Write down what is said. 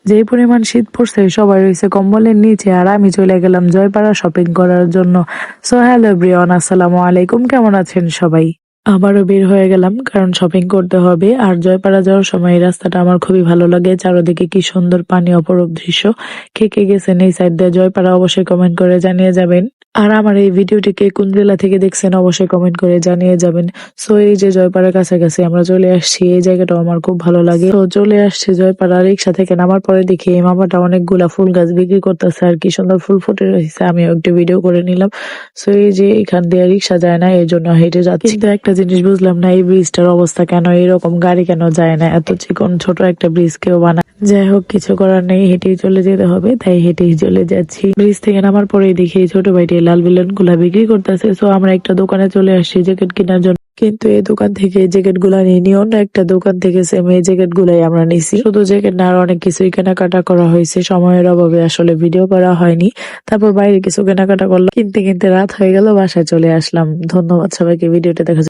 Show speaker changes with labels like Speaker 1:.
Speaker 1: যেই পরিমাণ শীত পড়ছে সবাই রয়েছে কম্বলের নিচে, আর আমি চলে গেলাম জয়পাড়া শপিং করার জন্য। সো হ্যালো এভরিওয়ান, আসসালামু আলাইকুম, কেমন আছেন সবাই? আবারও বের হয়ে গেলাম, কারণ শপিং করতে হবে। আর জয়পাড়া যাওয়ার সময় এই রাস্তাটা আমার খুবই ভালো লাগে, চারদিকে কি সুন্দর পানি, অপরূপ দৃশ্য। কে কে গেছেন এই সাইড দিয়ে জয়পাড়া অবশ্যই কমেন্ট করে জানিয়ে যাবেন। আর আমার এই ভিডিওটিকে কোন জেলা থেকে দেখছেন অবশ্যই কমেন্ট করে জানিয়ে যাবেন। সো এই যে জয়পাড়ার কাছাকাছি আমরা চলে আসছি, এই জায়গাটাও আমার খুব ভালো লাগে। তো চলে আসছে জয়পাড়া, রিক্সা থেকে নামার পরে দেখি এই মামাটা অনেকগুলা ফুল গাছ বিক্রি করতেছে, আর কি সুন্দর ফুল ফুটে রয়েছে। আমিও একটু ভিডিও করে নিলাম। সো এই যে এখান দিয়ে রিক্সা যায় না, এই জন্য হেঁটে যাচ্ছি। কিন্তু একটা জিনিস বুঝলাম না, এই ব্রিজটার অবস্থা কেন এরকম, গাড়ি কেন যায় না? এত চিকন ছোট একটা ব্রিজ কেউ বানায়? যাই হোক, কিছু করার নেই, হেঁটেই চলে যেতে হবে, তাই হেঁটেই চলে যাচ্ছি। ব্রিজ থেকে নামার পরেই দেখি এই ছোট ভাইটি লাল বেলুন গুলা বিক্রি করতেছে। সো আমরা একটা দোকানে চলে আসছি জ্যাকেট কেনার জন্য, কিন্তু এই দোকান থেকে জ্যাকেট গুলা নিয়ে অন্য একটা দোকান থেকে সেম এই জ্যাকেট গুলাই আমরা নিছি। শুধু জ্যাকেট না, আর অনেক কিছুই কেনাকাটা করা হয়েছে, সময়ের অভাবে আসলে ভিডিও করা হয়নি। তারপর বাইরে কিছু কেনাকাটা করলাম, কিনতে কিনতে রাত হয়ে গেল, বাসায় চলে আসলাম। ধন্যবাদ সবাইকে ভিডিওটা দেখার জন্য।